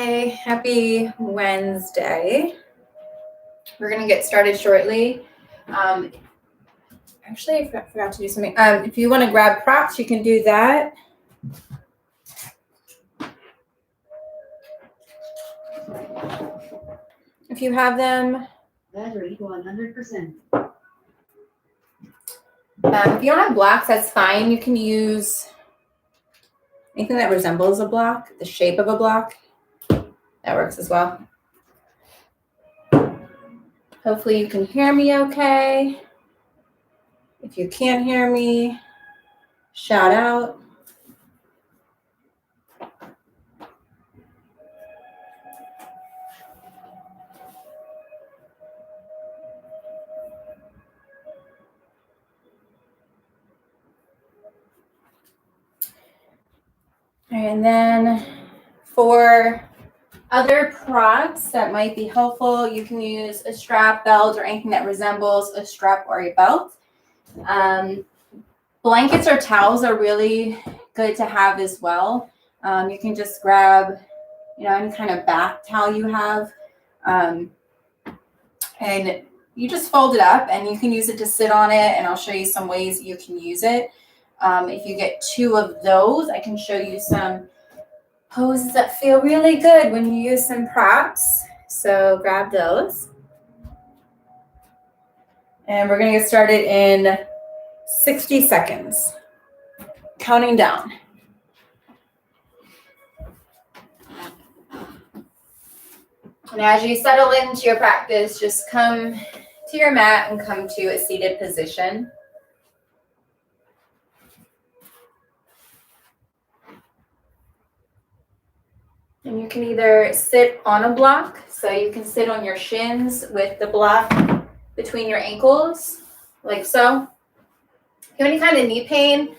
Okay, happy Wednesday. We're going to get started shortly. Actually, I forgot to do something. If you want to grab props, you can do that. If you have them. Battery 100%. If you don't have blocks, that's fine. You can use anything that resembles a block, the shape of a block. That works as well. Hopefully you can hear me okay. If you can't hear me, shout out. And then for other props that might be helpful, you can use a strap, belt, or anything that resembles a strap or a belt. Blankets or towels are really good to have as well. You can just grab, any kind of bath towel you have, and you just fold it up, and you can use it to sit on it. And I'll show you some ways you can use it. If you get 2 of those, I can show you some poses that feel really good when you use some props. So grab those. And we're going to get started in 60 seconds. Counting down. And as you settle into your practice, just come to your mat and come to a seated position. And you can either sit on a block, so you can sit on your shins with the block between your ankles, like so. If you have any kind of knee pain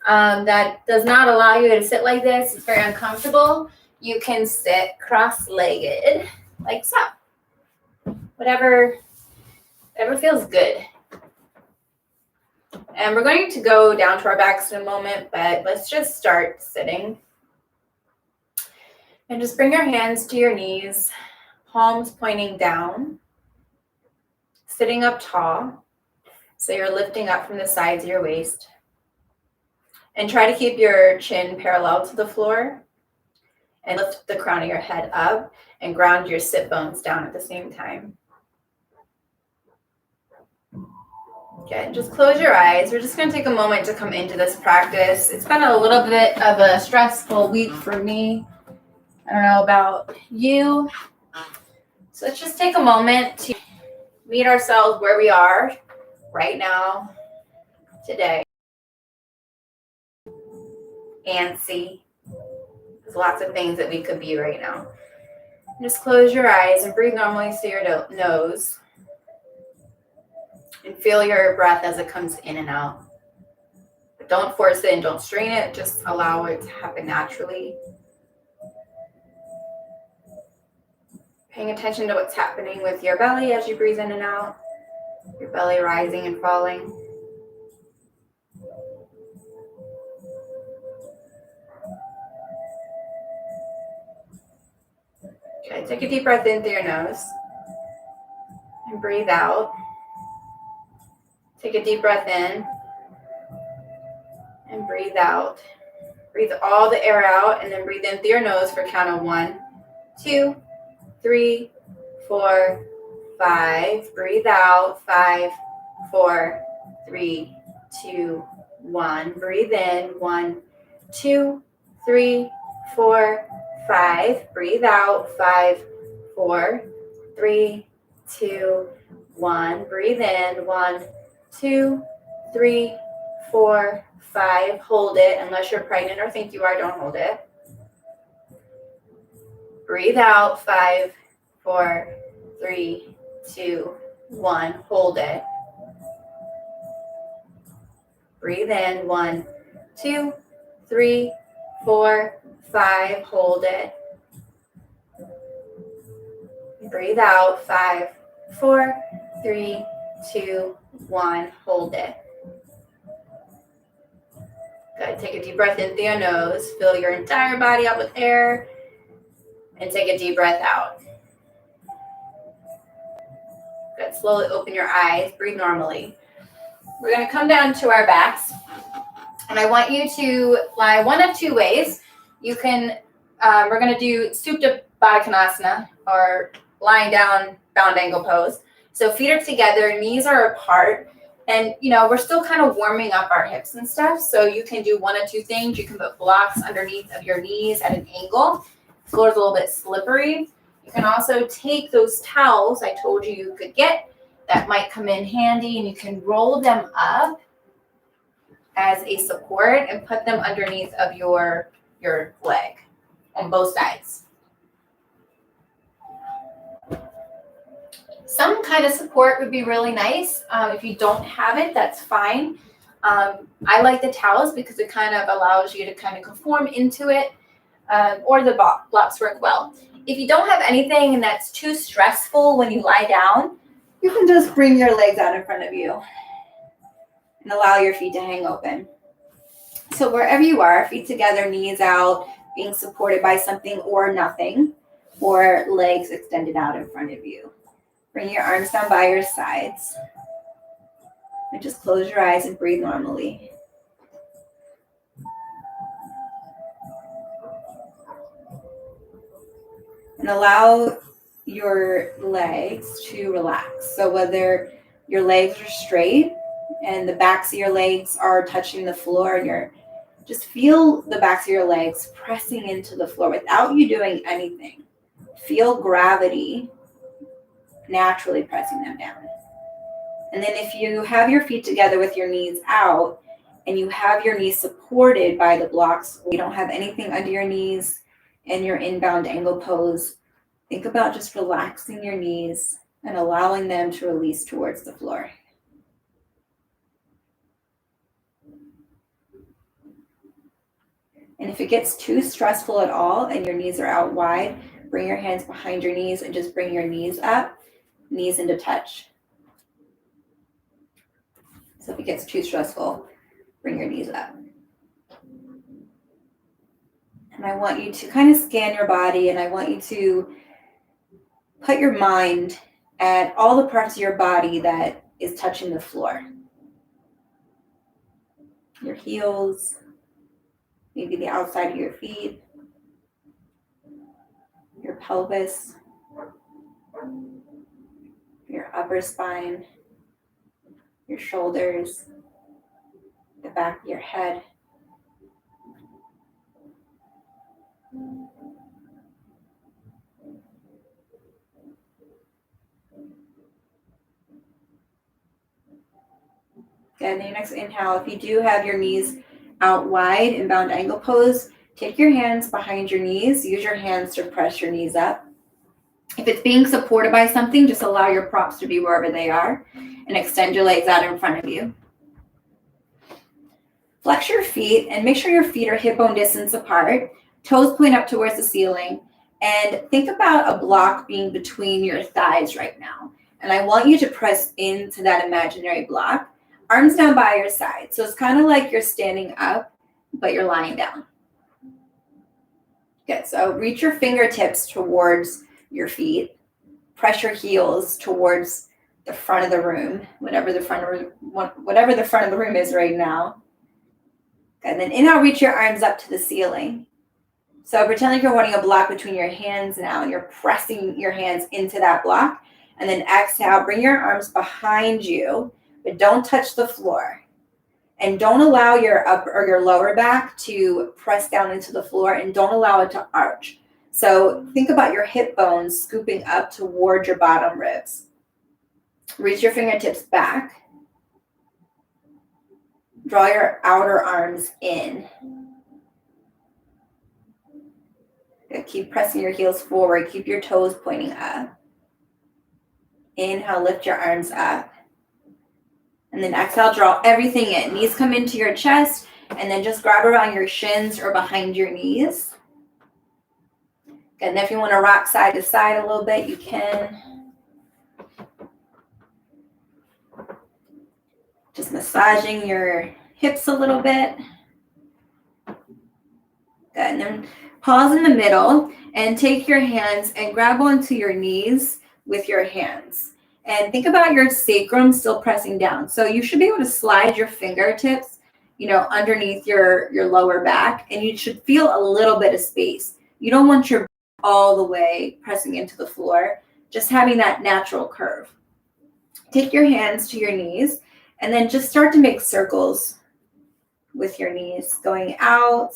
that does not allow you to sit like this, it's very uncomfortable, you can sit cross-legged, like so. Whatever feels good. And we're going to go down to our backs in a moment, but let's just start sitting. And just bring your hands to your knees, palms pointing down, sitting up tall. So you're lifting up from the sides of your waist. And try to keep your chin parallel to the floor. And lift the crown of your head up and ground your sit bones down at the same time. Okay, just close your eyes. We're just going to take a moment to come into this practice. It's been a little bit of a stressful week for me. I don't know about you. So let's just take a moment to meet ourselves where we are right now, today. And see. There's lots of things that we could be right now. Just close your eyes and breathe normally through your nose. And feel your breath as it comes in and out. But don't force it and don't strain it. Just allow it to happen naturally. Paying attention to what's happening with your belly as you breathe in and out. Your belly rising and falling. Okay, take a deep breath in through your nose. And breathe out. Take a deep breath in. And breathe out. Breathe all the air out and then breathe in through your nose for a count of 1, 2, 3, 4, 5. Breathe out. 5, 4, 3, 2, 1. Breathe in. 1, 2, 3, 4, 5. Breathe out. 5, 4, 3, 2, 1. Breathe in. 1, 2, 3, 4, 5. Hold it. Unless you're pregnant or think you are, don't hold it. Breathe out. 5, 4, 3, 2, 1. Hold it. Breathe in. 1, 2, 3, 4, 5. Hold it. Breathe out. 5, 4, 3, 2, 1. Hold it. Good. Take a deep breath in through your nose. Fill your entire body up with air. And take a deep breath out. Good. Slowly open your eyes. Breathe normally. We're going to come down to our backs. And I want you to lie one of two ways. You can, we're going to do Supta Baddha Konasana, or lying down bound angle pose. So feet are together, knees are apart. And, you know, we're still kind of warming up our hips and stuff. So you can do one of two things. You can put blocks underneath of your knees at an angle. The floor is a little bit slippery. You can also take those towels I told you could get that might come in handy, and you can roll them up as a support and put them underneath of your leg on both sides. Some kind of support would be really nice. If you don't have it, that's fine. I like the towels because it kind of allows you to kind of conform into it, or the blocks work well. If you don't have anything and that's too stressful when you lie down, you can just bring your legs out in front of you and allow your feet to hang open. So wherever you are, feet together, knees out, being supported by something or nothing, or legs extended out in front of you. Bring your arms down by your sides. And just close your eyes and breathe normally. And allow your legs to relax. So whether your legs are straight and the backs of your legs are touching the floor, and just feel the backs of your legs pressing into the floor without you doing anything. Feel gravity naturally pressing them down. And then if you have your feet together with your knees out and you have your knees supported by the blocks, you don't have anything under your knees and you're in bound angle pose, think about just relaxing your knees and allowing them to release towards the floor. And if it gets too stressful at all and your knees are out wide, bring your hands behind your knees and just bring your knees up, knees into touch. So if it gets too stressful, bring your knees up. And I want you to kind of scan your body, and I want you to put your mind at all the parts of your body that is touching the floor. Your heels, maybe the outside of your feet, your pelvis, your upper spine, your shoulders, the back of your head. And then your next inhale, if you do have your knees out wide in bound angle pose, take your hands behind your knees. Use your hands to press your knees up. If it's being supported by something, just allow your props to be wherever they are and extend your legs out in front of you. Flex your feet and make sure your feet are hip bone distance apart. Toes point up towards the ceiling. And think about a block being between your thighs right now. And I want you to press into that imaginary block. Arms down by your side. So it's kind of like you're standing up, but you're lying down. Good. So reach your fingertips towards your feet. Press your heels towards the front of the room, whatever the front of the room is right now. And then inhale, reach your arms up to the ceiling. So pretend like you're wanting a block between your hands now, and you're pressing your hands into that block. And then exhale, bring your arms behind you, but don't touch the floor. And don't allow your upper or your lower back to press down into the floor, and don't allow it to arch. So think about your hip bones scooping up toward your bottom ribs. Reach your fingertips back. Draw your outer arms in. Keep pressing your heels forward. Keep your toes pointing up. Inhale, lift your arms up. And then exhale, draw everything in. Knees come into your chest, and then just grab around your shins or behind your knees. And if you want to rock side to side a little bit, you can. Just massaging your hips a little bit. Good. And then pause in the middle and take your hands and grab onto your knees with your hands. And think about your sacrum still pressing down. So you should be able to slide your fingertips, underneath your lower back, and you should feel a little bit of space. You don't want your back all the way pressing into the floor, just having that natural curve. Take your hands to your knees and then just start to make circles with your knees going out.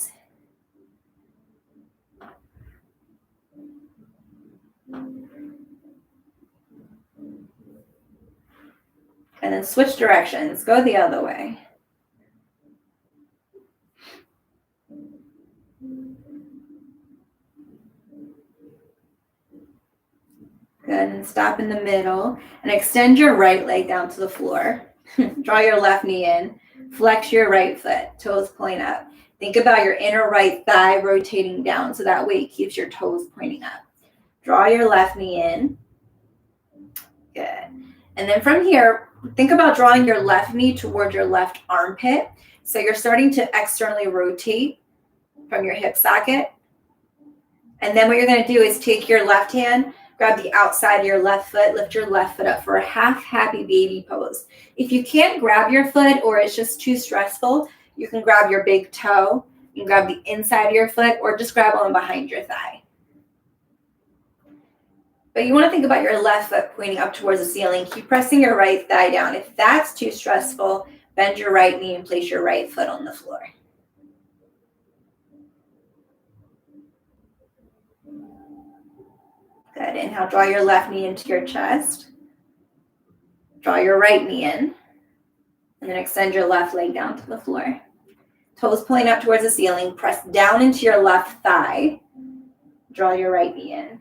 And then switch directions. Go the other way. Good. And stop in the middle and extend your right leg down to the floor. Draw your left knee in. Flex your right foot. Toes point up. Think about your inner right thigh rotating down so that way it keeps your toes pointing up. Draw your left knee in. Good. And then from here, think about drawing your left knee toward your left armpit. So you're starting to externally rotate from your hip socket. And then what you're going to do is take your left hand, grab the outside of your left foot, lift your left foot up for a half happy baby pose. If you can't grab your foot or it's just too stressful, you can grab your big toe, you can grab the inside of your foot, or just grab on behind your thigh. But you want to think about your left foot pointing up towards the ceiling. Keep pressing your right thigh down. If that's too stressful, bend your right knee and place your right foot on the floor. Good. Inhale, draw your left knee into your chest. Draw your right knee in. And then extend your left leg down to the floor. Toes point up towards the ceiling. Press down into your left thigh. Draw your right knee in.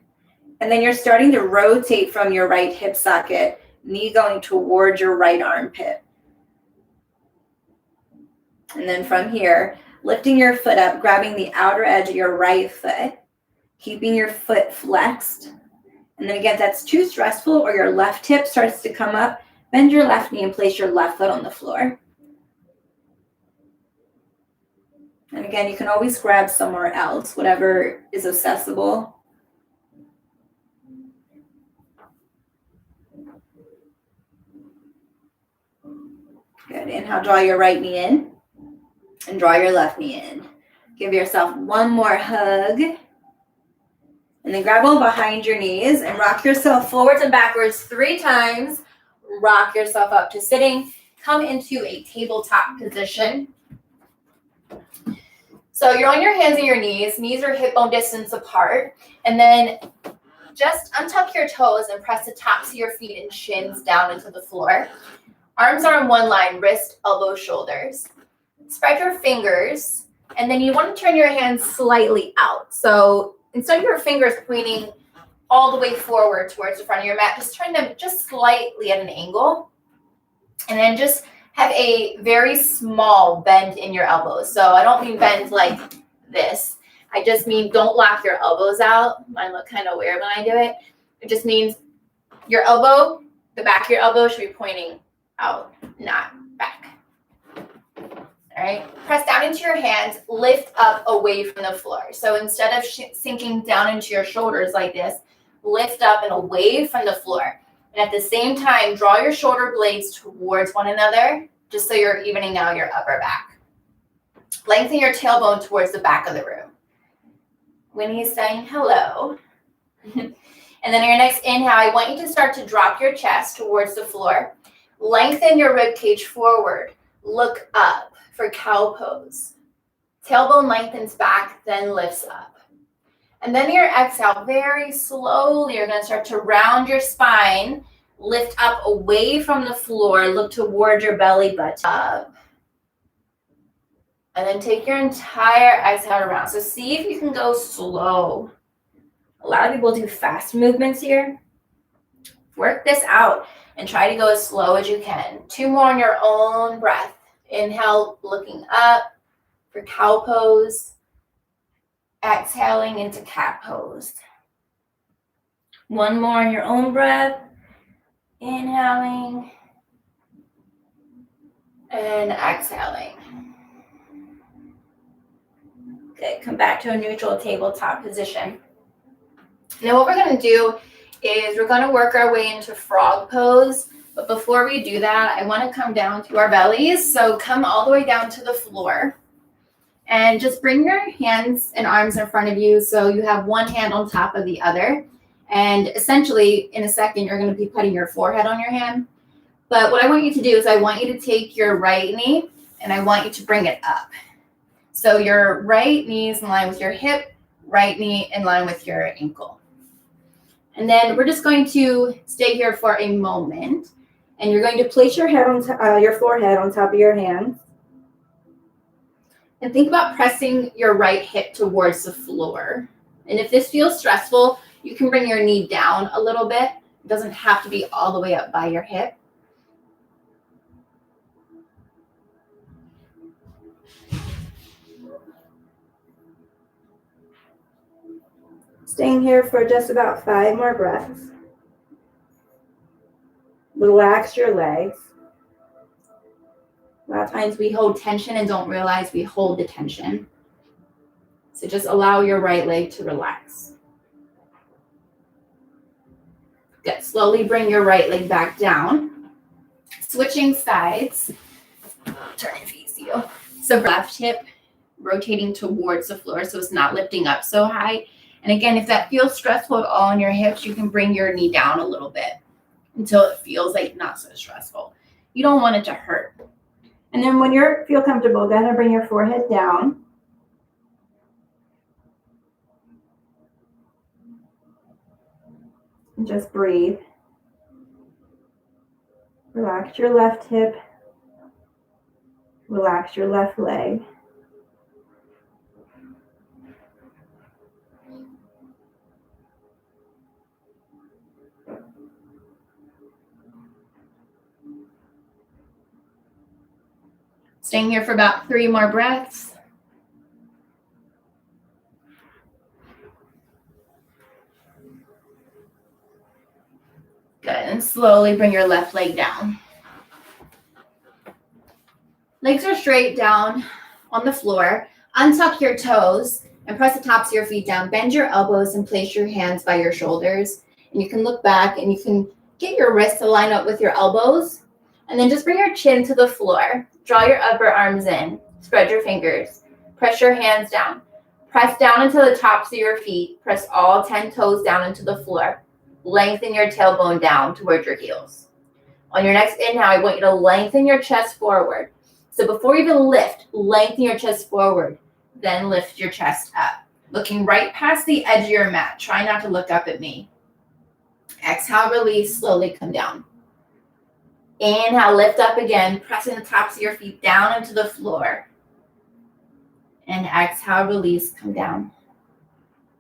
And then you're starting to rotate from your right hip socket, knee going towards your right armpit. And then from here, lifting your foot up, grabbing the outer edge of your right foot, keeping your foot flexed. And then again, if that's too stressful or your left hip starts to come up, bend your left knee and place your left foot on the floor. And again, you can always grab somewhere else, whatever is accessible. Good. Inhale, draw your right knee in and draw your left knee in. Give yourself one more hug. And then grab on behind your knees and rock yourself forwards and backwards 3 times. Rock yourself up to sitting. Come into a tabletop position. So you're on your hands and your knees. Knees are hip bone distance apart. And then just untuck your toes and press the tops of your feet and shins down into the floor. Arms are in one line, wrist, elbow, shoulders. Spread your fingers, and then you want to turn your hands slightly out. So instead of your fingers pointing all the way forward towards the front of your mat, just turn them just slightly at an angle. And then just have a very small bend in your elbows. So I don't mean bend like this. I just mean don't lock your elbows out. Mine look kind of weird when I do it. It just means your elbow, the back of your elbow should be pointing out, not back. All right, press down into your hands, lift up away from the floor. So instead of sinking down into your shoulders like this, lift up and away from the floor. And at the same time, draw your shoulder blades towards one another, just so you're evening out your upper back. Lengthen your tailbone towards the back of the room. When he's saying hello. And then on your next inhale, I want you to start to drop your chest towards the floor. Lengthen your rib cage forward. Look up for cow pose. Tailbone lengthens back, then lifts up. And then your exhale, very slowly, you're going to start to round your spine, lift up away from the floor, look toward your belly button up. And then take your entire exhale around. So see if you can go slow. A lot of people do fast movements here. Work this out and try to go as slow as you can. 2 more on your own breath. Inhale, looking up for cow pose. Exhaling into cat pose. 1 more on your own breath. Inhaling and exhaling. Good. Come back to a neutral tabletop position. Now what we're going to do is we're going to work our way into frog pose. But before we do that, I want to come down to our bellies. So come all the way down to the floor. And just bring your hands and arms in front of you so you have one hand on top of the other. And essentially, in a second, you're going to be putting your forehead on your hand. But what I want you to do is I want you to take your right knee and I want you to bring it up. So your right knee is in line with your hip, right knee in line with your ankle. And then we're just going to stay here for a moment. And you're going to place your head on your forehead on top of your hands. And think about pressing your right hip towards the floor. And if this feels stressful, you can bring your knee down a little bit. It doesn't have to be all the way up by your hip. Staying here for just about 5 more breaths. Relax your legs. A lot of times we hold tension and don't realize we hold the tension. So just allow your right leg to relax. Good. Slowly bring your right leg back down. Switching sides. Turn and face you. So left hip rotating towards the floor so it's not lifting up so high. And again, if that feels stressful at all in your hips, you can bring your knee down a little bit until it feels like not so stressful. You don't want it to hurt. And then when you feel comfortable, go ahead and bring your forehead down. And just breathe. Relax your left hip. Relax your left leg. Staying here for about 3 more breaths. Good, and slowly bring your left leg down. Legs are straight down on the floor. Untuck your toes and press the tops of your feet down. Bend your elbows and place your hands by your shoulders. And you can look back and you can get your wrists to line up with your elbows. And then just bring your chin to the floor. Draw your upper arms in. Spread your fingers. Press your hands down. Press down into the tops of your feet. Press all 10 toes down into the floor. Lengthen your tailbone down towards your heels. On your next inhale, I want you to lengthen your chest forward. So before you even lift, lengthen your chest forward. Then lift your chest up. Looking right past the edge of your mat. Try not to look up at me. Exhale, release, slowly come down. Inhale, lift up again, pressing the tops of your feet down into the floor. And exhale, release, come down.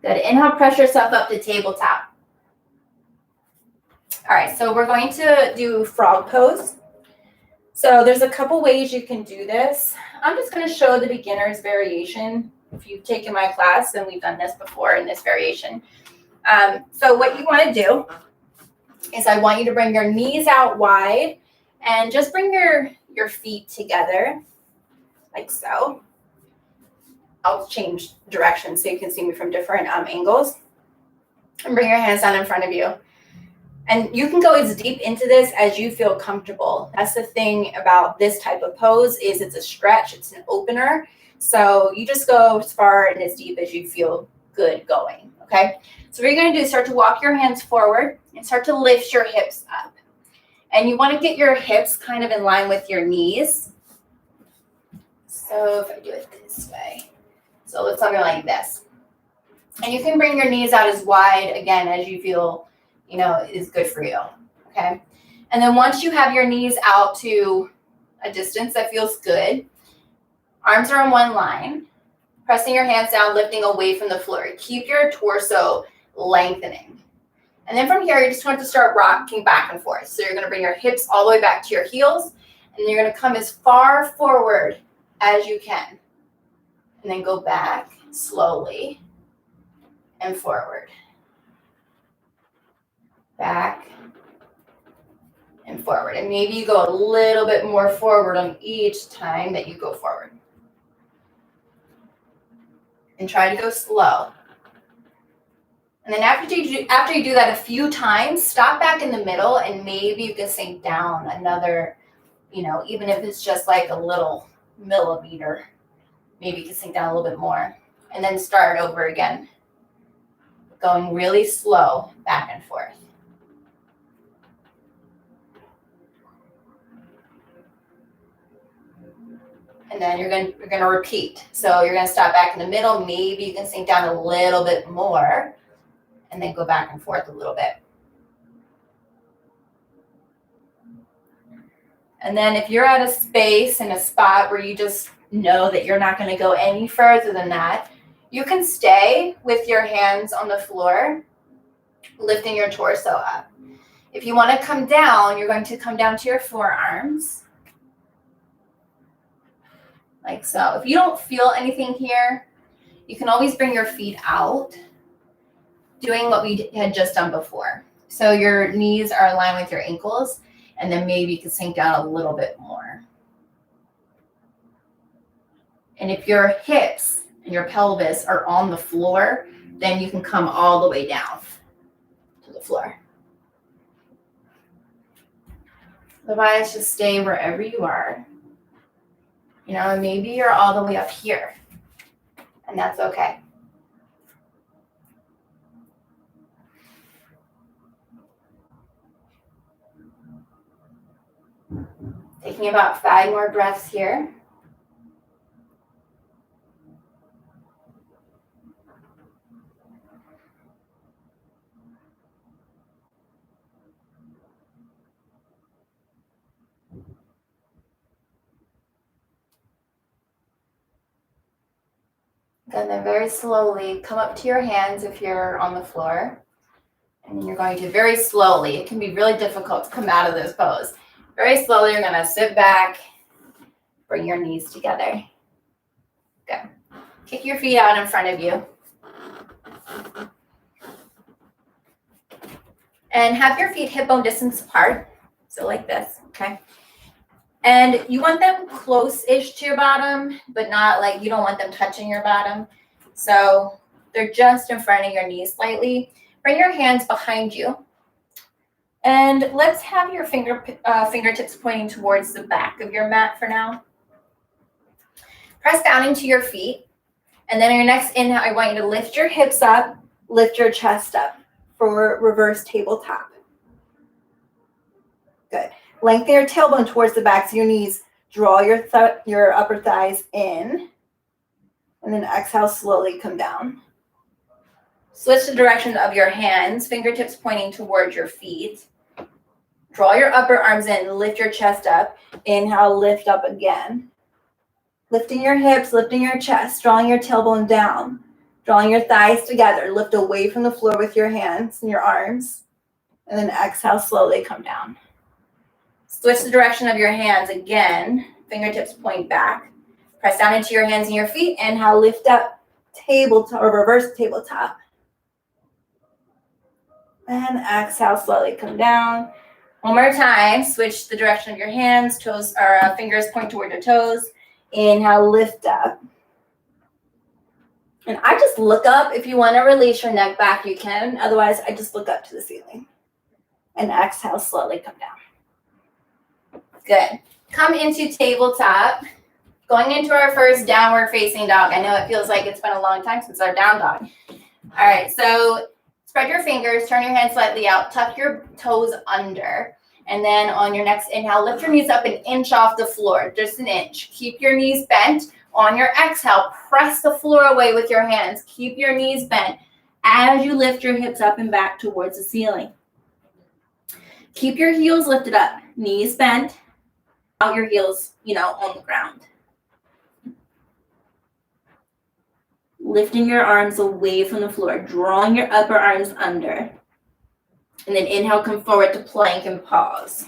Good. Inhale, press yourself up to tabletop. All right, so we're going to do frog pose. So there's a couple ways you can do this. I'm just going to show the beginner's variation. If you've taken my class, then we've done this before in this variation. So what you want to do is I want you to bring your knees out wide and just bring your feet together like so. I'll change direction so you can see me from different angles. And bring your hands down in front of you. And you can go as deep into this as you feel comfortable. That's the thing about this type of pose is it's a stretch, it's an opener. So you just go as far and as deep as you feel good going, okay? So what you're gonna do is start to walk your hands forward and start to lift your hips up. And you wanna get your hips kind of in line with your knees. So if I do it this way, so it looks something like this. And you can bring your knees out as wide, again, as you feel is good for you, okay? And then once you have your knees out to a distance that feels good, arms are on one line, pressing your hands down, lifting away from the floor. Keep your torso lengthening. And then from here, you just want to start rocking back and forth. So you're gonna bring your hips all the way back to your heels, and you're gonna come as far forward as you can. And then go back slowly and forward. Back and forward. And maybe you go a little bit more forward on each time that you go forward. And try to go slow. And then after you do that a few times, stop back in the middle and maybe you can sink down another, even if it's just like a little millimeter, maybe you can sink down a little bit more. And then start over again, going really slow back and forth. And then you're going to repeat. So you're going to stop back in the middle. Maybe you can sink down a little bit more and then go back and forth a little bit. And then if you're at a space and a spot where you just know that you're not going to go any further than that, you can stay with your hands on the floor, lifting your torso up. If you want to come down, you're going to come down to your forearms. Like so. If you don't feel anything here, you can always bring your feet out, doing what we had just done before. So your knees are aligned with your ankles, and then maybe you can sink down a little bit more. And if your hips and your pelvis are on the floor, then you can come all the way down to the floor. Otherwise, just stay wherever you are. Maybe you're all the way up here, and that's okay. Taking about 5 more breaths here. And then very slowly come up to your hands if you're on the floor. And then you're going to very slowly, it can be really difficult to come out of this pose. Very slowly, you're going to sit back, bring your knees together. Good. Kick your feet out in front of you. And have your feet hip bone distance apart. So like this, okay? And you want them close-ish to your bottom, but not like you don't want them touching your bottom. So they're just in front of your knees slightly. Bring your hands behind you. And let's have your fingertips pointing towards the back of your mat for now. Press down into your feet. And then on your next inhale, I want you to lift your hips up, lift your chest up for reverse tabletop. Good. Lengthen your tailbone towards the backs of your knees. Draw your upper thighs in. And then exhale, slowly come down. Switch the direction of your hands, fingertips pointing towards your feet. Draw your upper arms in, lift your chest up. Inhale, lift up again. Lifting your hips, lifting your chest, drawing your tailbone down. Drawing your thighs together. Lift away from the floor with your hands and your arms. And then exhale, slowly come down. Switch the direction of your hands again. Fingertips point back. Press down into your hands and your feet. Inhale, lift up, tabletop or reverse tabletop. And exhale, slowly come down. One more time. Switch the direction of your hands. Toes or fingers point toward your toes. Inhale, lift up. And I just look up. If you want to release your neck back, you can. Otherwise, I just look up to the ceiling. And exhale, slowly come down. Good. Come into tabletop. Going into our first downward facing dog. I know it feels like it's been a long time since our down dog. All right, so spread your fingers, turn your hands slightly out, tuck your toes under. And then on your next inhale, lift your knees up an inch off the floor, just an inch. Keep your knees bent. On your exhale, press the floor away with your hands. Keep your knees bent as you lift your hips up and back towards the ceiling. Keep your heels lifted up, knees bent. Out your heels, on the ground. Lifting your arms away from the floor, drawing your upper arms under. And then inhale, come forward to plank and pause.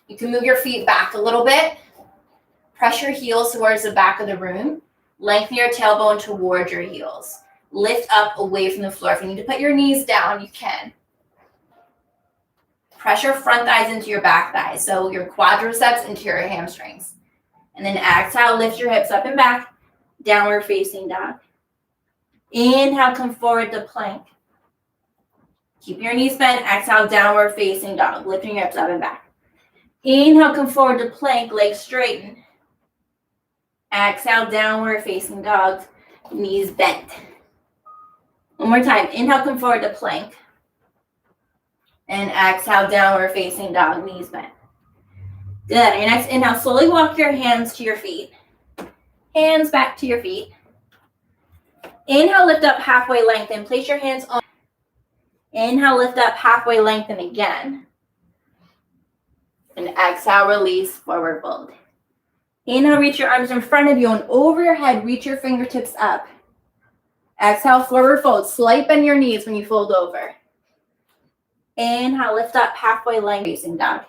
You can move your feet back a little bit. Press your heels towards the back of the room. Lengthen your tailbone toward your heels. Lift up away from the floor. If you need to put your knees down, you can. Press your front thighs into your back thighs, so your quadriceps into your hamstrings. And then exhale, lift your hips up and back, downward facing dog. Inhale, come forward to plank. Keep your knees bent. Exhale, downward facing dog. Lifting your hips up and back. Inhale, come forward to plank, legs straighten. Exhale, downward facing dog, knees bent. One more time. Inhale, come forward to plank. And exhale, downward facing dog, knees bent. Good. On your next inhale, slowly walk your hands to your feet. Hands back to your feet. Inhale, lift up halfway lengthen. Place your hands on. Inhale, lift up halfway lengthen again. And exhale, release, forward fold. Inhale, reach your arms in front of you and over your head, reach your fingertips up. Exhale, forward fold. Slight bend your knees when you fold over. Inhale, lift up halfway length facing dog.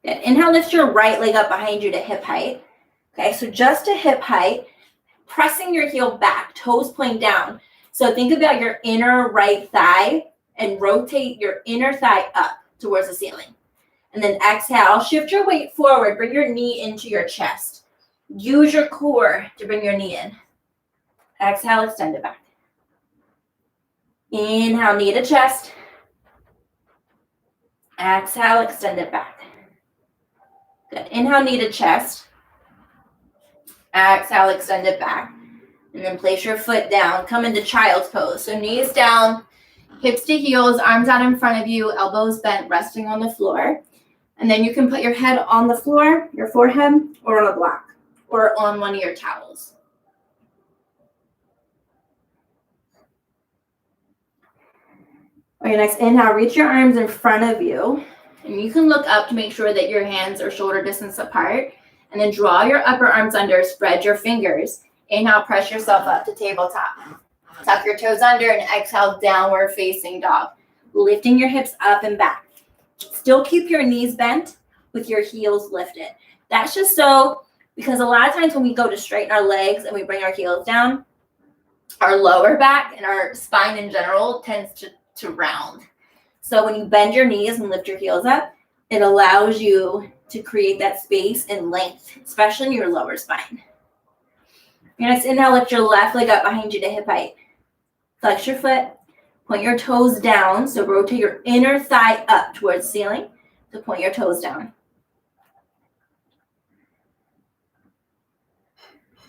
Good. Inhale, lift your right leg up behind you to hip height. Okay, so just to hip height, pressing your heel back, toes point down. So think about your inner right thigh and rotate your inner thigh up towards the ceiling. And then exhale, shift your weight forward, bring your knee into your chest. Use your core to bring your knee in. Exhale, extend it back. Inhale, knee to chest. Exhale, extend it back. Good. Inhale, knee to chest. Exhale, extend it back. And then place your foot down. Come into child's pose. So knees down, hips to heels, arms out in front of you, elbows bent, resting on the floor. And then you can put your head on the floor, your forehead, or on a block, or on one of your towels. On your next inhale, reach your arms in front of you. And you can look up to make sure that your hands are shoulder distance apart. And then draw your upper arms under, spread your fingers. Inhale, press yourself up to tabletop. Tuck your toes under and exhale, downward facing dog. Lifting your hips up and back. Still keep your knees bent with your heels lifted. That's just so, because a lot of times when we go to straighten our legs and we bring our heels down, our lower back and our spine in general tends to round. So when you bend your knees and lift your heels up, it allows you to create that space and length, especially in your lower spine. Your next inhale, lift your left leg up behind you to hip height. Flex your foot, point your toes down, so rotate your inner thigh up towards the ceiling to point your toes down.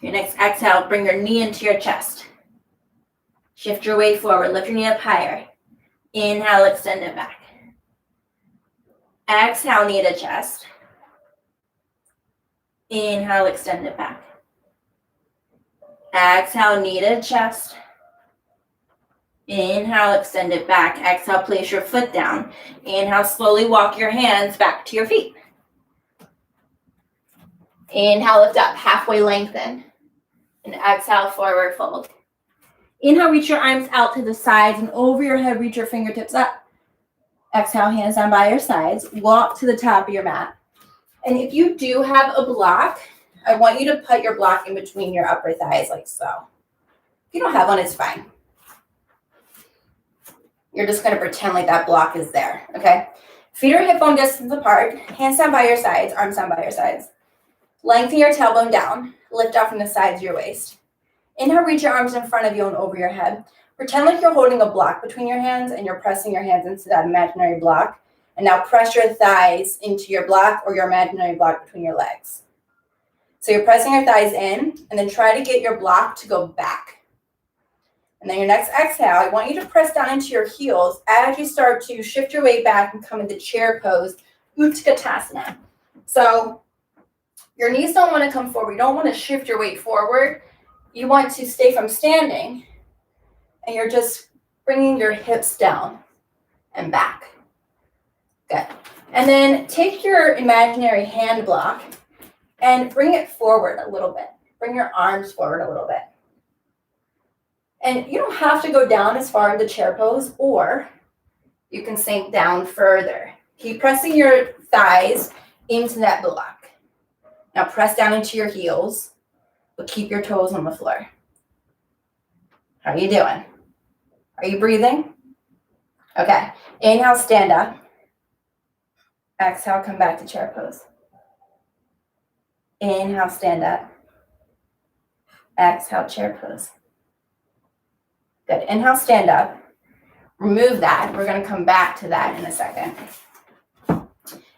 Your next exhale, bring your knee into your chest. Shift your weight forward, lift your knee up higher. Inhale, extend it back. Exhale, knee to chest. Inhale, extend it back. Exhale, knee to chest. Inhale, extend it back. Exhale, place your foot down. Inhale, slowly walk your hands back to your feet. Inhale, lift up, halfway lengthen. And exhale, forward fold. Inhale, reach your arms out to the sides and over your head, reach your fingertips up. Exhale, hands down by your sides. Walk to the top of your mat. And if you do have a block, I want you to put your block in between your upper thighs like so. If you don't have one, it's fine. You're just going to pretend like that block is there, okay? Feet are hip bone distance apart. Hands down by your sides, arms down by your sides. Lengthen your tailbone down. Lift up from the sides of your waist. Inhale, reach your arms in front of you and over your head. Pretend like you're holding a block between your hands and you're pressing your hands into that imaginary block. And now press your thighs into your block or your imaginary block between your legs. So you're pressing your thighs in and then try to get your block to go back. And then your next exhale, I want you to press down into your heels as you start to shift your weight back and come into chair pose, Utkatasana. So your knees don't want to come forward. You don't want to shift your weight forward. You want to stay from standing and you're just bringing your hips down and back. Good. And then take your imaginary hand block and bring it forward a little bit. Bring your arms forward a little bit. And you don't have to go down as far into chair pose, or you can sink down further. Keep pressing your thighs into that block. Now press down into your heels, but keep your toes on the floor. How are you doing? Are you breathing? Okay. Inhale, stand up. Exhale, come back to chair pose. Inhale, stand up. Exhale, chair pose. Good. Inhale, stand up. Remove that. We're going to come back to that in a second.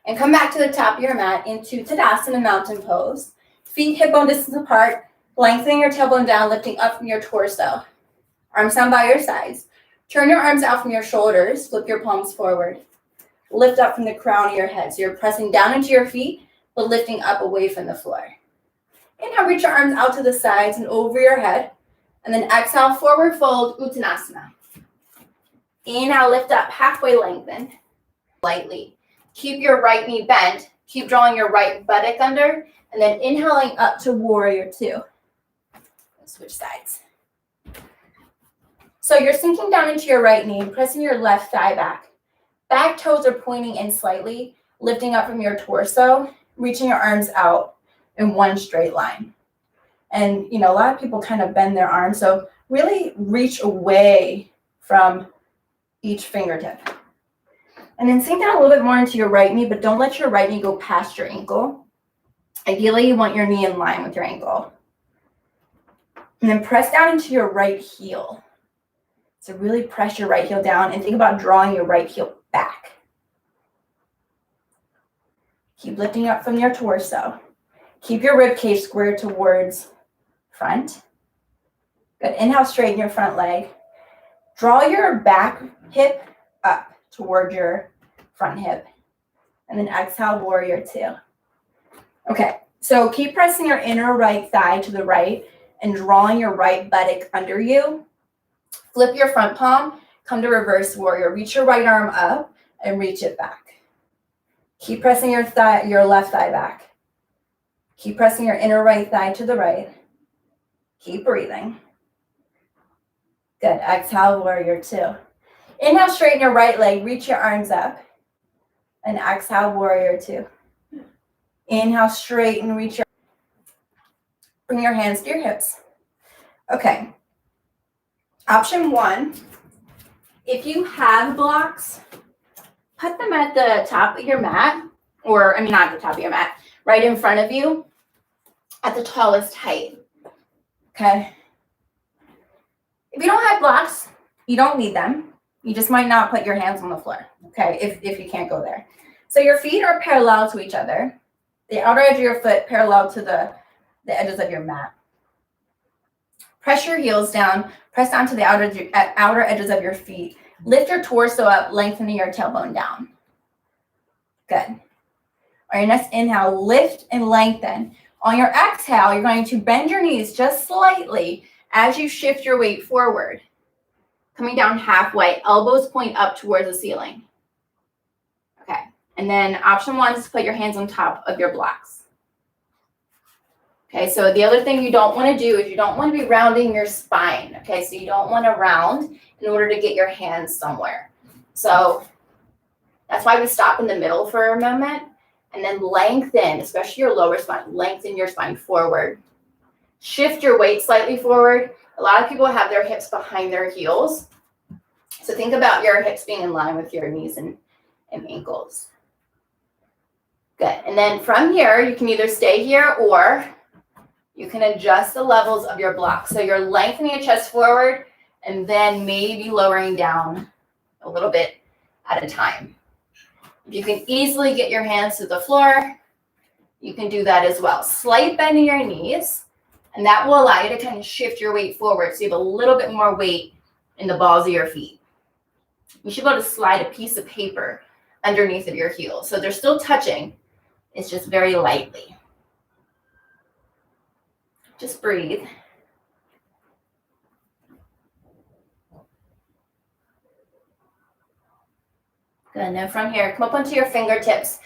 And come back to the top of your mat into Tadasana mountain pose. Feet hip bone distance apart. Lengthening your tailbone down, lifting up from your torso. Arms down by your sides. Turn your arms out from your shoulders. Flip your palms forward. Lift up from the crown of your head. So you're pressing down into your feet, but lifting up away from the floor. Inhale, reach your arms out to the sides and over your head. And then exhale, forward fold, Uttanasana. Inhale, lift up, halfway lengthen. Lightly. Keep your right knee bent. Keep drawing your right buttock under. And then inhaling up to warrior two. Switch sides. So you're sinking down into your right knee, pressing your left thigh back. Back toes are pointing in slightly, lifting up from your torso, reaching your arms out in one straight line. And, a lot of people kind of bend their arms. So really reach away from each fingertip. And then sink down a little bit more into your right knee, but don't let your right knee go past your ankle. Ideally, you want your knee in line with your ankle. And then press down into your right heel. So really press your right heel down and think about drawing your right heel back. Keep lifting up from your torso. Keep your rib cage squared towards front. Good. Inhale, straighten your front leg. Draw your back hip up toward your front hip. And then exhale, warrior two. Okay, so keep pressing your inner right thigh to the right and drawing your right buttock under you. Flip your front palm, come to reverse warrior. Reach your right arm up and reach it back. Keep pressing your left thigh back. Keep pressing your inner right thigh to the right. Keep breathing. Good. Exhale, warrior two. Inhale, straighten your right leg. Reach your arms up. And exhale, warrior two. Inhale, straighten, reach your. Bring your hands to your hips. Okay. Option one, if you have blocks, put them at the top of your mat, not the top of your mat, right in front of you at the tallest height. Okay. If you don't have blocks, you don't need them. You just might not put your hands on the floor, okay, if you can't go there. So your feet are parallel to each other. The outer edge of your foot parallel to the edges of your mat. Press your heels down. Press down to the outer edges of your feet. Lift your torso up, lengthening your tailbone down. Good. On your next inhale, lift and lengthen. On your exhale, you're going to bend your knees just slightly as you shift your weight forward. Coming down halfway, elbows point up towards the ceiling. Okay. And then option one is to put your hands on top of your blocks. Okay, so the other thing you don't want to do is you don't want to be rounding your spine. Okay, so you don't want to round in order to get your hands somewhere. So that's why we stop in the middle for a moment and then lengthen, especially your lower spine, lengthen your spine forward. Shift your weight slightly forward. A lot of people have their hips behind their heels. So think about your hips being in line with your knees and ankles. Good. And then from here, you can either stay here or you can adjust the levels of your blocks. So you're lengthening your chest forward and then maybe lowering down a little bit at a time. If you can easily get your hands to the floor, you can do that as well. Slight bend in your knees, and that will allow you to kind of shift your weight forward so you have a little bit more weight in the balls of your feet. You should be able to slide a piece of paper underneath of your heels. So they're still touching, it's just very lightly. Just breathe. Good. And then from here, come up onto your fingertips.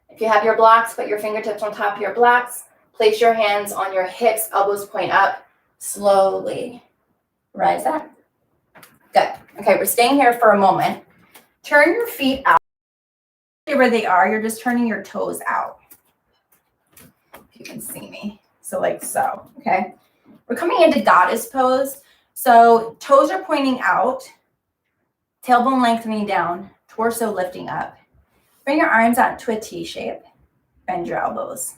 If you have your blocks, put your fingertips on top of your blocks. Place your hands on your hips, elbows point up. Slowly rise up. Good. Okay, we're staying here for a moment. Turn your feet out. Where they are, you're just turning your toes out. If you can see me. So like so, okay? We're coming into goddess pose. So toes are pointing out, tailbone lengthening down, torso lifting up. Bring your arms out to a T shape. Bend your elbows.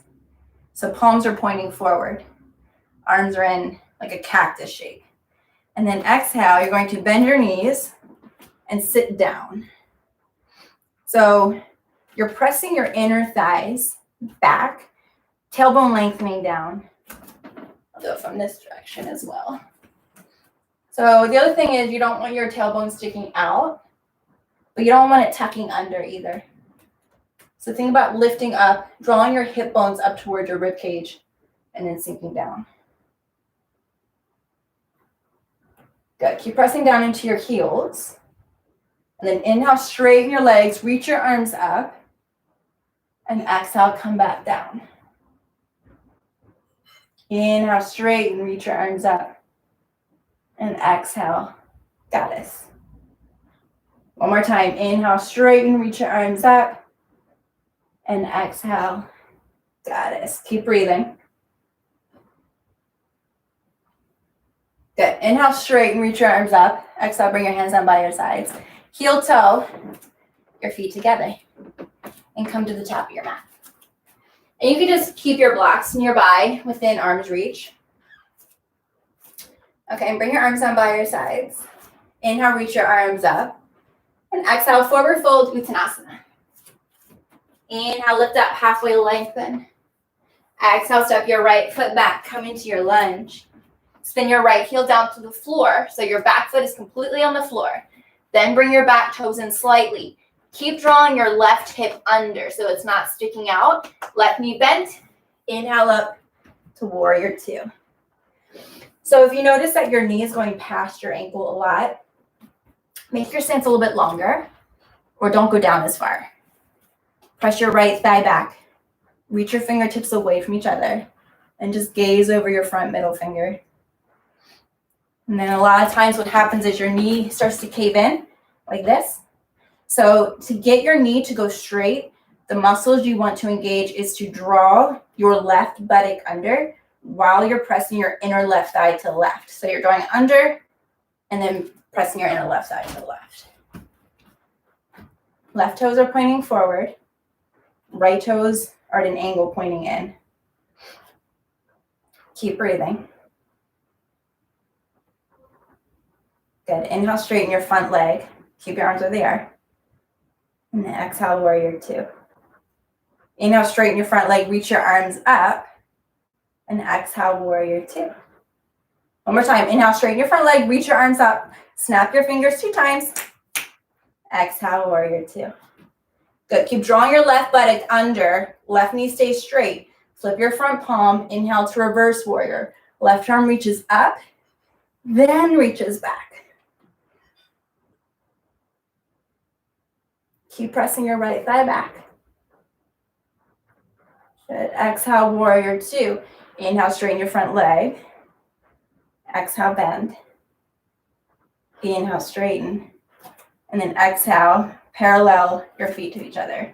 So palms are pointing forward. Arms are in like a cactus shape. And then exhale, you're going to bend your knees and sit down. So you're pressing your inner thighs back, tailbone lengthening down. I'll do it from this direction as well. So the other thing is you don't want your tailbone sticking out, but you don't want it tucking under either. So think about lifting up, drawing your hip bones up towards your rib cage, and then sinking down. Good. Keep pressing down into your heels. And then inhale, straighten your legs, reach your arms up. And exhale, come back down. Inhale, straighten, reach your arms up. And exhale, goddess. One more time. Inhale, straighten, reach your arms up. And exhale, goddess. Keep breathing. Good. Inhale, straighten, reach your arms up. Exhale, bring your hands down by your sides. Heel toe, your feet together. And come to the top of your mat. And you can just keep your blocks nearby within arm's reach. Okay, and bring your arms down by your sides. Inhale, reach your arms up. And exhale, forward fold, Uttanasana. Inhale, lift up, halfway lengthen. Exhale, step your right foot back, come into your lunge. Spin your right heel down to the floor, so your back foot is completely on the floor. Then bring your back toes in slightly. Keep drawing your left hip under so it's not sticking out. Left knee bent. Inhale up to warrior two. So if you notice that your knee is going past your ankle a lot, make your stance a little bit longer, or don't go down as far. Press your right thigh back. Reach your fingertips away from each other and just gaze over your front middle finger. And then a lot of times what happens is your knee starts to cave in like this. So to get your knee to go straight, the muscles you want to engage is to draw your left buttock under while you're pressing your inner left thigh to the left. So you're drawing under and then pressing your inner left thigh to the left. Left toes are pointing forward. Right toes are at an angle pointing in. Keep breathing. Good. Inhale, straighten your front leg. Keep your arms where they are. And then exhale, warrior two. Inhale, straighten your front leg, reach your arms up. And exhale, warrior two. One more time. Inhale, straighten your front leg, reach your arms up. Snap your fingers 2 times. Exhale, warrior two. Good. Keep drawing your left buttock under. Left knee stays straight. Flip your front palm. Inhale to reverse warrior. Left arm reaches up, then reaches back. Keep pressing your right thigh back. Good. Exhale, warrior two. Inhale, straighten your front leg. Exhale, bend. Inhale, straighten. And then exhale, parallel your feet to each other.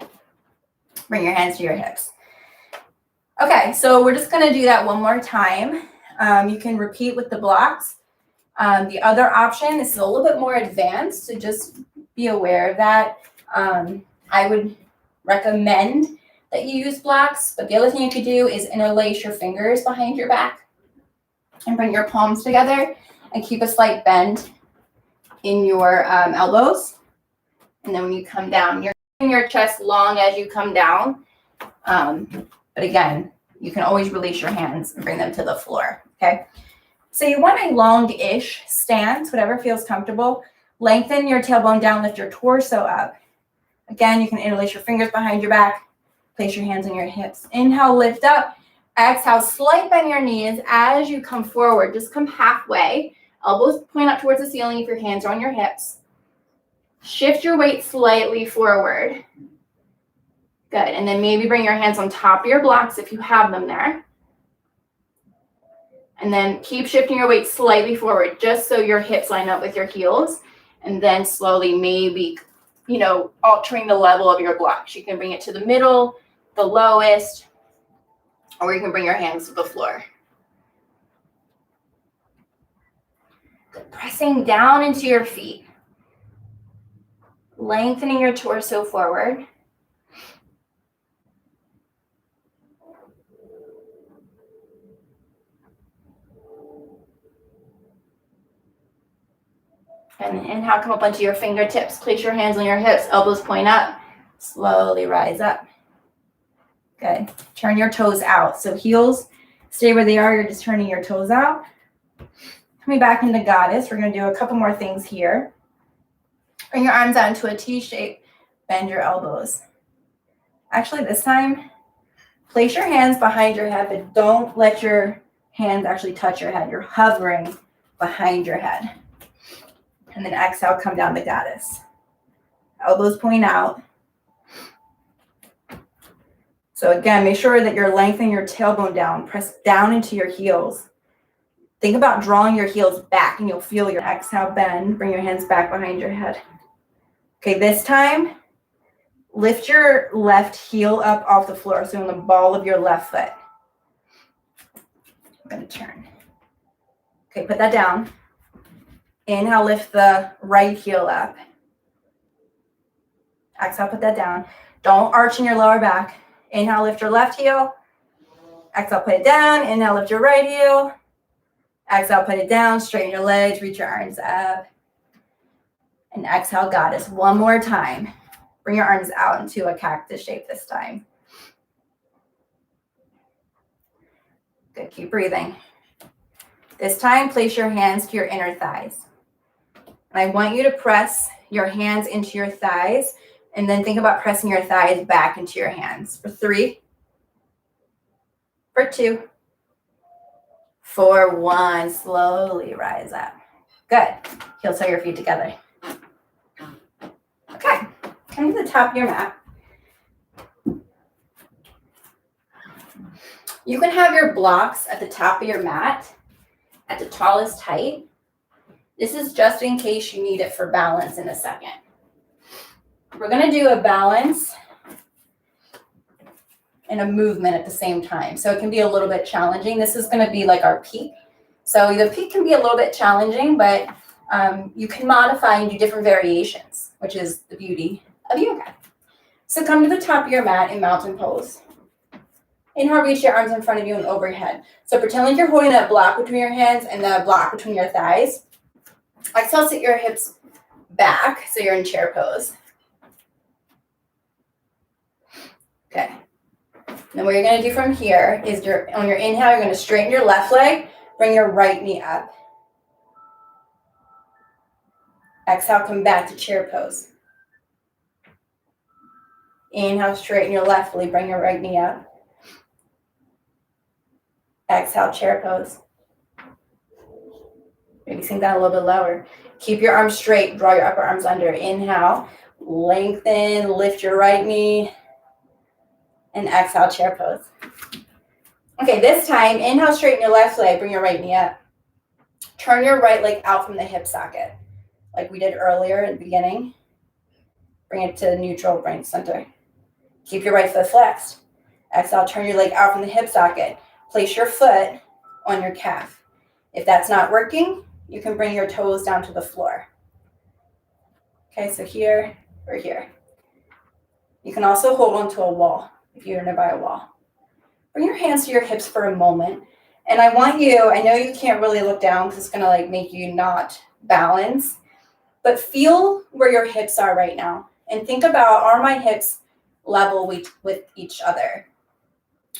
Bring your hands to your hips. Okay, so we're just gonna do that one more time. You can repeat with the blocks. The other option, this is a little bit more advanced, so just be aware of that. I would recommend that you use blocks, but the other thing you could do is interlace your fingers behind your back and bring your palms together and keep a slight bend in your elbows. And then when you come down, you're keeping your chest long as you come down. But again, you can always release your hands and bring them to the floor, okay? So you want a long-ish stance, whatever feels comfortable. Lengthen your tailbone down, lift your torso up. Again, you can interlace your fingers behind your back, place your hands on your hips. Inhale, lift up. Exhale, slight bend your knees as you come forward. Just come halfway. Elbows point up towards the ceiling if your hands are on your hips. Shift your weight slightly forward. Good, and then maybe bring your hands on top of your blocks if you have them there. And then keep shifting your weight slightly forward just so your hips line up with your heels. And then slowly maybe, altering the level of your blocks. You can bring it to the middle, the lowest, or you can bring your hands to the floor. Pressing down into your feet. Lengthening your torso forward. And inhale, come up onto your fingertips. Place your hands on your hips, elbows point up. Slowly rise up. Good. Turn your toes out. So heels stay where they are. You're just turning your toes out. Coming back into goddess. We're going to do a couple more things here. Bring your arms out into a T shape. Bend your elbows. Actually, this time, place your hands behind your head, but don't let your hands actually touch your head. You're hovering behind your head. And then exhale, come down to goddess. Elbows point out. So again, make sure that you're lengthening your tailbone down. Press down into your heels. Think about drawing your heels back and you'll feel your exhale bend. Bring your hands back behind your head. Okay, this time, lift your left heel up off the floor. So on the ball of your left foot. I'm going to turn. Okay, put that down. Inhale, lift the right heel up. Exhale, put that down. Don't arch in your lower back. Inhale, lift your left heel. Exhale, put it down. Inhale, lift your right heel. Exhale, put it down. Straighten your legs, reach your arms up. And exhale, goddess. One more time. Bring your arms out into a cactus shape this time. Good, keep breathing. This time, place your hands to your inner thighs. And I want you to press your hands into your thighs and then think about pressing your thighs back into your hands. For 3, for 2, for 1. Slowly rise up. Good. Heel toe your feet together. Okay. Come to the top of your mat. You can have your blocks at the top of your mat at the tallest height. This is just in case you need it for balance in a second. We're going to do a balance and a movement at the same time. So it can be a little bit challenging. This is going to be like our peak. So the peak can be a little bit challenging, but you can modify and do different variations, which is the beauty of yoga. So come to the top of your mat in mountain pose. Inhale, reach your arms in front of you and overhead. So pretend like you're holding that block between your hands and the block between your thighs. Exhale, sit your hips back so you're in chair pose. Okay. Then what you're going to do from here is on your inhale, you're going to straighten your left leg, bring your right knee up. Exhale, come back to chair pose. Inhale, straighten your left leg, bring your right knee up. Exhale, chair pose. Maybe sink down a little bit lower. Keep your arms straight, draw your upper arms under. Inhale, lengthen, lift your right knee. And exhale, chair pose. Okay, this time, inhale, straighten your left leg, bring your right knee up. Turn your right leg out from the hip socket, like we did earlier at the beginning. Bring it to neutral, bring it to center. Keep your right foot flexed. Exhale, turn your leg out from the hip socket. Place your foot on your calf. If that's not working, you can bring your toes down to the floor. Okay, so here or here. You can also hold onto a wall if you're nearby a wall. Bring your hands to your hips for a moment. And I want you, I know you can't really look down because it's going to like make you not balance, but feel where your hips are right now. And think about, are my hips level with each other?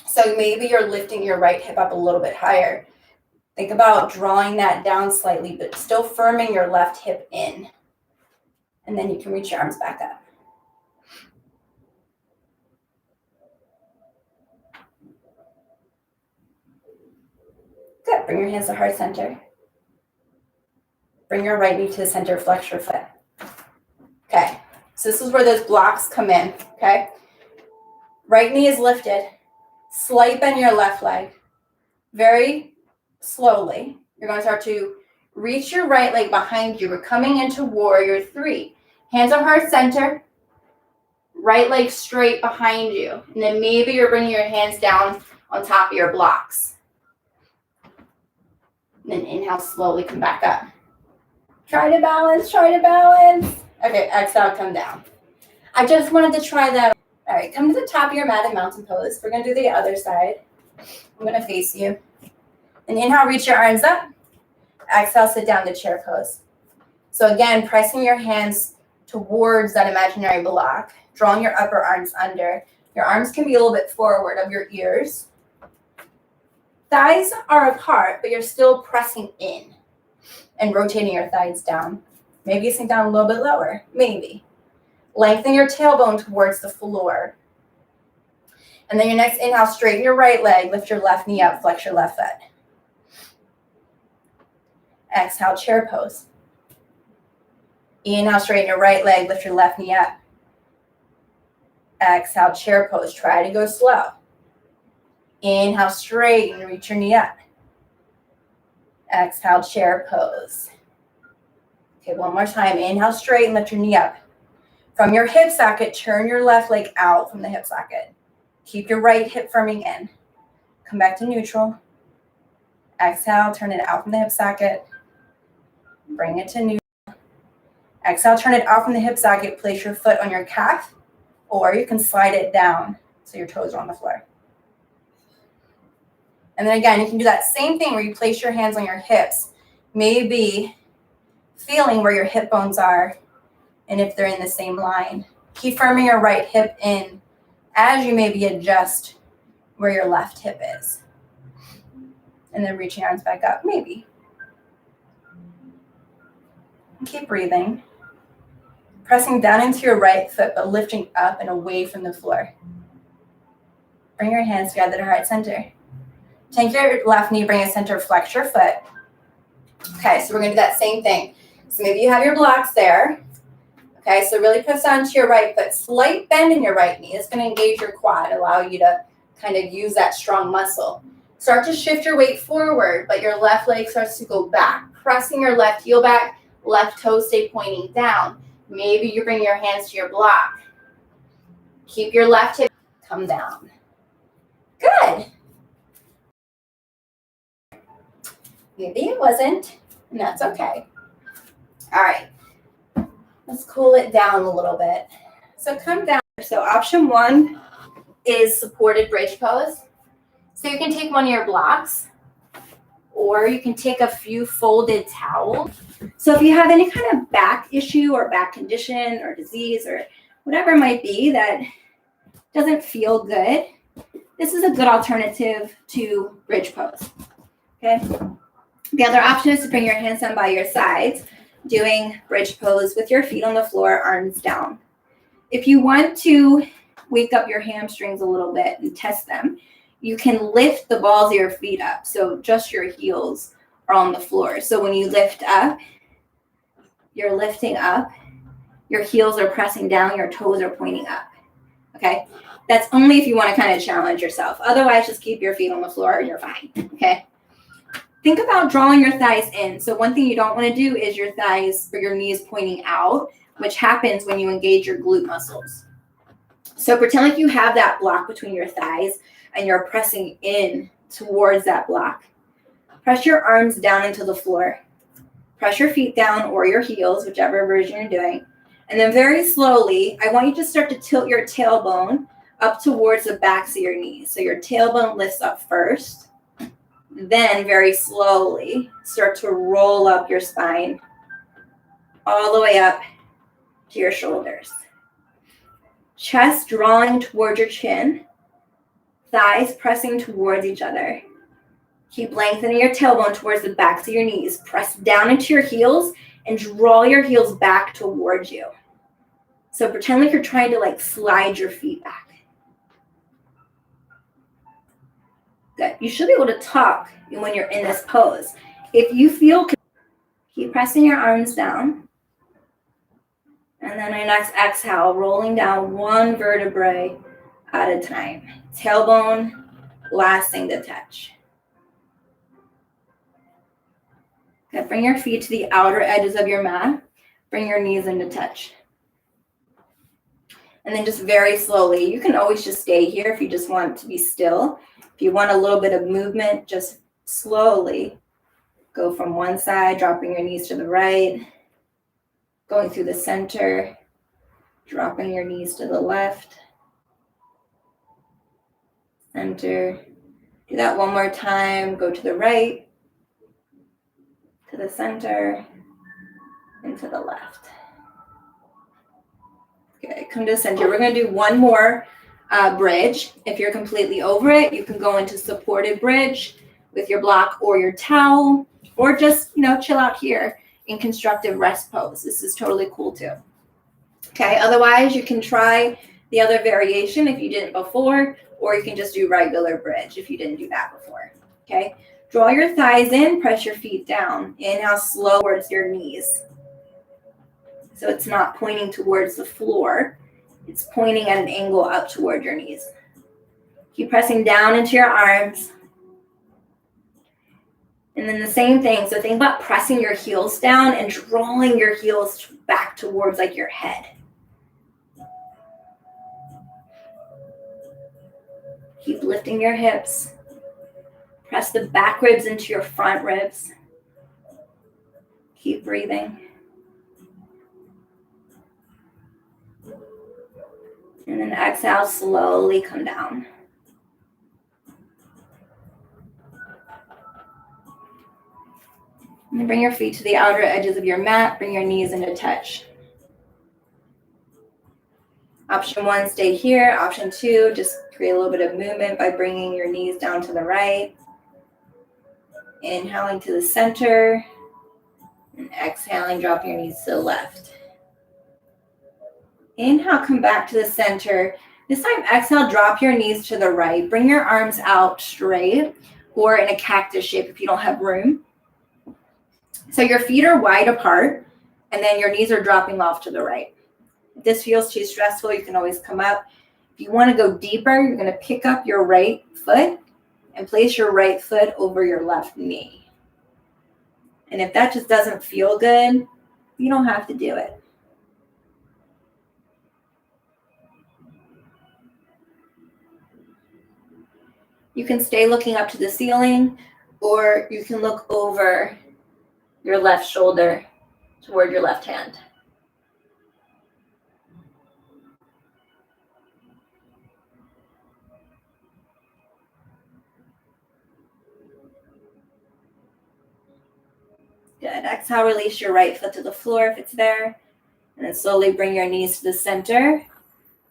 So maybe you're lifting your right hip up a little bit higher. Think about drawing that down slightly, but still firming your left hip in. And then you can reach your arms back up. Good. Bring your hands to heart center. Bring your right knee to the center, flex your foot. Okay. So this is where those blocks come in. Okay. Right knee is lifted. Slight bend your left leg. Very slowly. You're going to start to reach your right leg behind you. We're coming into warrior 3. Hands on heart center. Right leg straight behind you. And then maybe you're bringing your hands down on top of your blocks. And then inhale, slowly come back up. Try to balance, try to balance. Okay, exhale, come down. I just wanted to try that. All right, come to the top of your mat in mountain pose. We're going to do the other side. I'm going to face you. And inhale, reach your arms up. Exhale, sit down to chair pose. So again, pressing your hands towards that imaginary block, drawing your upper arms under. Your arms can be a little bit forward of your ears. Thighs are apart, but you're still pressing in and rotating your thighs down. Maybe sink down a little bit lower, maybe. Lengthen your tailbone towards the floor. And then your next inhale, straighten your right leg, lift your left knee up, flex your left foot. Exhale, chair pose. Inhale, straighten your right leg, lift your left knee up. Exhale, chair pose. Try to go slow. Inhale, straighten, reach your knee up. Exhale, chair pose. Okay, one more time. Inhale, straighten, lift your knee up. From your hip socket, turn your left leg out from the hip socket. Keep your right hip firming in. Come back to neutral. Exhale, turn it out from the hip socket. Bring it to neutral. Exhale, turn it out from the hip socket. Place your foot on your calf, or you can slide it down so your toes are on the floor. And then again, you can do that same thing where you place your hands on your hips, maybe feeling where your hip bones are and if they're in the same line. Keep firming your right hip in as you maybe adjust where your left hip is. And then reaching arms back up, maybe. Keep breathing. Pressing down into your right foot, but lifting up and away from the floor. Bring your hands together to heart center. Take your left knee, bring it center, flex your foot. Okay, so we're gonna do that same thing. So maybe you have your blocks there. Okay, so really press down to your right foot. Slight bend in your right knee. It's gonna engage your quad, allow you to kind of use that strong muscle. Start to shift your weight forward, but your left leg starts to go back. Pressing your left heel back, left toes stay pointing down. Maybe you bring your hands to your block. Keep your left hip, come down. Good. Maybe it wasn't, and that's okay. All right, let's cool it down a little bit. So come down. So option one is supported bridge pose. So you can take one of your blocks, or you can take a few folded towels. So if you have any kind of back issue or back condition or disease or whatever it might be that doesn't feel good, this is a good alternative to bridge pose, okay? The other option is to bring your hands down by your sides, doing bridge pose with your feet on the floor, arms down. If you want to wake up your hamstrings a little bit and test them, you can lift the balls of your feet up. So just your heels are on the floor. So when you lift up, you're lifting up, your heels are pressing down, your toes are pointing up, okay? That's only if you want to kind of challenge yourself. Otherwise, just keep your feet on the floor and you're fine, okay? Think about drawing your thighs in. So one thing you don't want to do is your thighs or your knees pointing out, which happens when you engage your glute muscles. So pretend like you have that block between your thighs and you're pressing in towards that block. Press your arms down into the floor. Press your feet down or your heels, whichever version you're doing. And then very slowly, I want you to start to tilt your tailbone up towards the backs of your knees. So your tailbone lifts up first. Then very slowly start to roll up your spine all the way up to your shoulders. Chest drawing towards your chin, thighs pressing towards each other. Keep lengthening your tailbone towards the backs of your knees. Press down into your heels and draw your heels back towards you. So pretend like you're trying to slide your feet back. Good. You should be able to talk when you're in this pose. If you feel, keep pressing your arms down. And then on next exhale, rolling down one vertebrae at a time. Tailbone, last thing to touch. Okay, bring your feet to the outer edges of your mat. Bring your knees into touch. And then just very slowly, you can always just stay here if you just want to be still. If you want a little bit of movement, just slowly go from one side, dropping your knees to the right, going through the center, dropping your knees to the left, center. Do that one more time. Go to the right, to the center, and to the left. Okay, come to the center. We're going to do one more bridge. If you're completely over it, you can go into supported bridge with your block or your towel, or just, chill out here in constructive rest pose. This is totally cool too. Okay, otherwise you can try the other variation if you didn't before, or you can just do regular bridge if you didn't do that before. Okay, draw your thighs in, press your feet down. Inhale, slow towards your knees. So it's not pointing towards the floor, it's pointing at an angle up toward your knees. Keep pressing down into your arms. And then the same thing, so think about pressing your heels down and drawing your heels back towards like your head. Keep lifting your hips. Press the back ribs into your front ribs. Keep breathing. And then exhale, slowly come down. And then bring your feet to the outer edges of your mat. Bring your knees into touch. Option 1, stay here. Option 2, just create a little bit of movement by bringing your knees down to the right. Inhaling to the center. And exhaling, drop your knees to the left. Inhale, come back to the center. This time, exhale, drop your knees to the right. Bring your arms out straight or in a cactus shape if you don't have room. So your feet are wide apart, and then your knees are dropping off to the right. If this feels too stressful, you can always come up. If you want to go deeper, you're going to pick up your right foot and place your right foot over your left knee. And if that just doesn't feel good, you don't have to do it. You can stay looking up to the ceiling, or you can look over your left shoulder toward your left hand. Good. Exhale, release your right foot to the floor if it's there. And then slowly bring your knees to the center.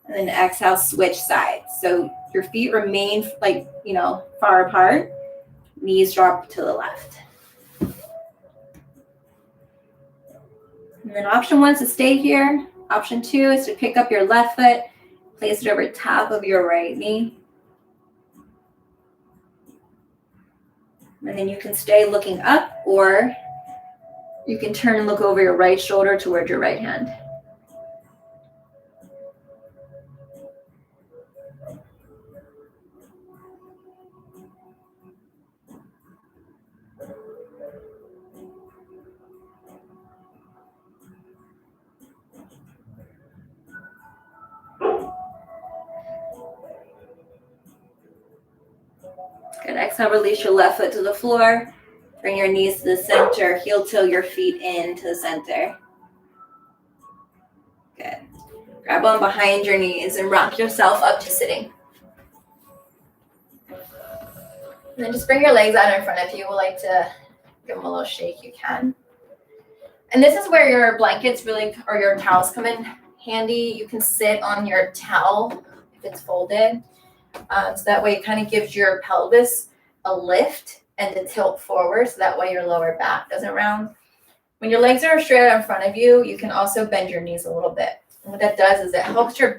And then exhale, switch sides. So your feet remain far apart. Knees drop to the left. And then option 1 is to stay here. Option 2 is to pick up your left foot, place it over top of your right knee. And then you can stay looking up, or you can turn and look over your right shoulder toward your right hand. Good. Exhale, release your left foot to the floor. Bring your knees to the center. Heel toe your feet into the center. Good. Grab one behind your knees and rock yourself up to sitting. And then just bring your legs out in front of you. We'll like to give them a little shake, you can. And this is where your blankets or your towels come in handy. You can sit on your towel if it's folded. So that way it kind of gives your pelvis a lift and to tilt forward, so that way your lower back doesn't round. When your legs are straight out in front of you, you can also bend your knees a little bit. And what that does is it helps your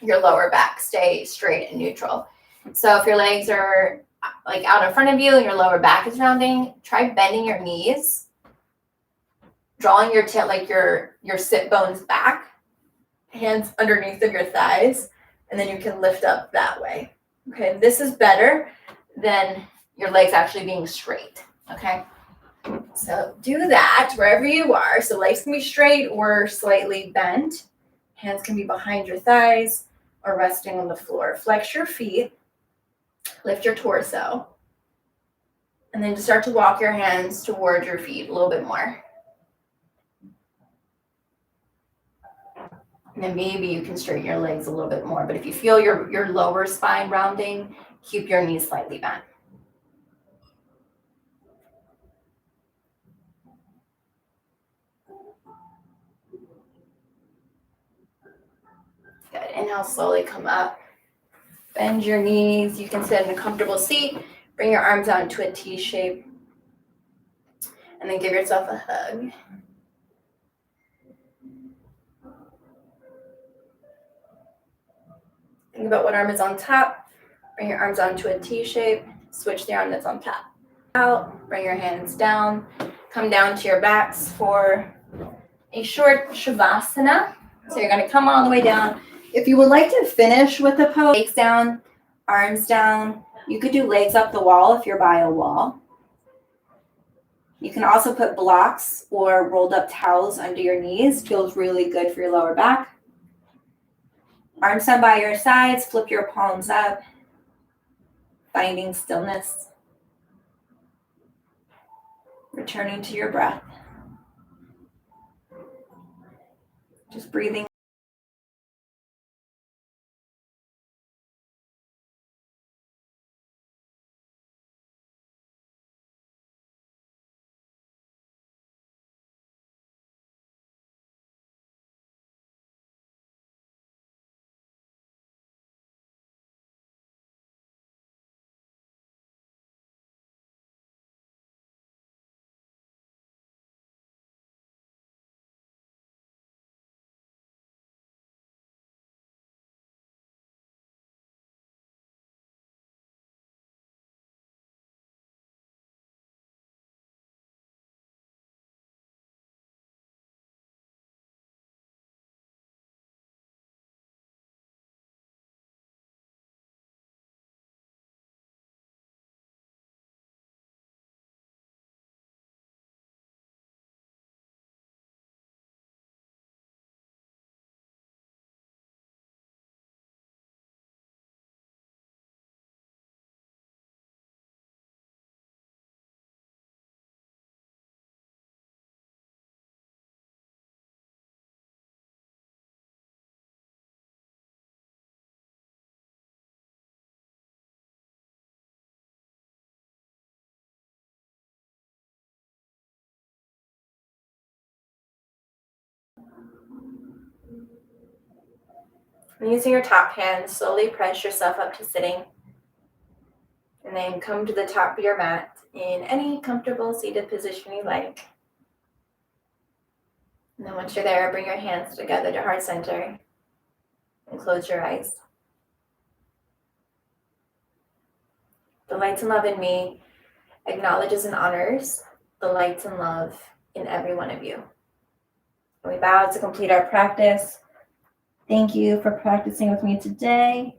lower back stay straight and neutral. So if your legs are out in front of you and your lower back is rounding, try bending your knees, drawing your your sit bones back, hands underneath of your thighs, and then you can lift up that way. Okay, this is better than your legs actually being straight. Okay, so do that wherever you are. So legs can be straight or slightly bent. Hands can be behind your thighs or resting on the floor. Flex your feet, lift your torso, and then just start to walk your hands towards your feet a little bit more. And then maybe you can straighten your legs a little bit more. But if you feel your lower spine rounding, keep your knees slightly bent. Inhale, slowly come up. Bend your knees. You can sit in a comfortable seat. Bring your arms out into a T shape. And then give yourself a hug. Think about what arm is on top. Bring your arms out into a T shape. Switch the arm that's on top. Out. Bring your hands down. Come down to your backs for a short Shavasana. So you're going to come all the way down. If you would like to finish with a pose, legs down, arms down. You could do legs up the wall if you're by a wall. You can also put blocks or rolled up towels under your knees. Feels really good for your lower back. Arms down by your sides. Flip your palms up. Finding stillness. Returning to your breath. Just breathing. And using your top hand, slowly press yourself up to sitting. And then come to the top of your mat in any comfortable seated position you like. And then once you're there, bring your hands together to heart center and close your eyes. The light and love in me acknowledges and honors the light and love in every one of you. And we bow to complete our practice. Thank you for practicing with me today.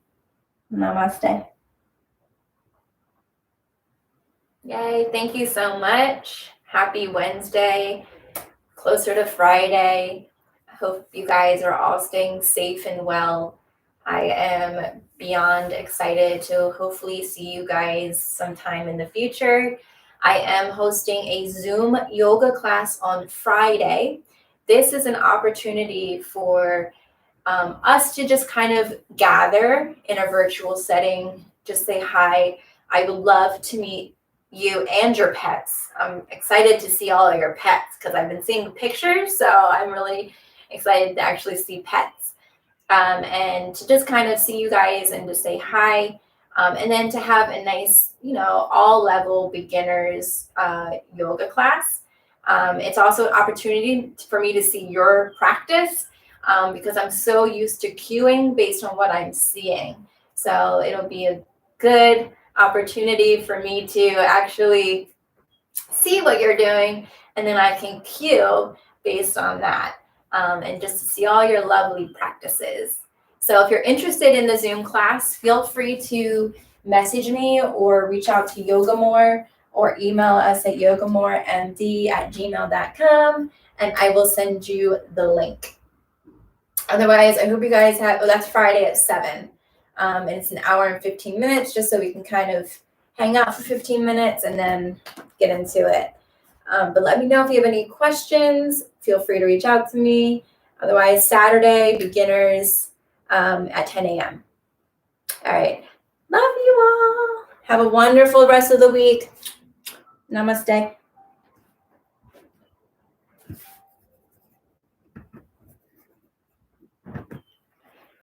Namaste. Yay, thank you so much. Happy Wednesday, closer to Friday. I hope you guys are all staying safe and well. I am beyond excited to hopefully see you guys sometime in the future. I am hosting a Zoom yoga class on Friday. This is an opportunity for us to just kind of gather in a virtual setting, just say hi. I would love to meet you and your pets. I'm excited to see all of your pets because I've been seeing pictures, so I'm really excited to actually see pets. And to just kind of see you guys and to say hi, and then to have a nice, all level beginners yoga class. It's also an opportunity for me to see your practice because I'm so used to cueing based on what I'm seeing. So it'll be a good opportunity for me to actually see what you're doing, and then I can cue based on that, and just to see all your lovely practices. So if you're interested in the Zoom class, feel free to message me or reach out to Yogamore or email us at yogamoremd@gmail.com, and I will send you the link. Otherwise, I hope you guys have, that's Friday at 7. And it's an hour and 15 minutes just so we can kind of hang out for 15 minutes and then get into it. But let me know if you have any questions. Feel free to reach out to me. Otherwise, Saturday, beginners at 10 a.m. All right. Love you all. Have a wonderful rest of the week. Namaste.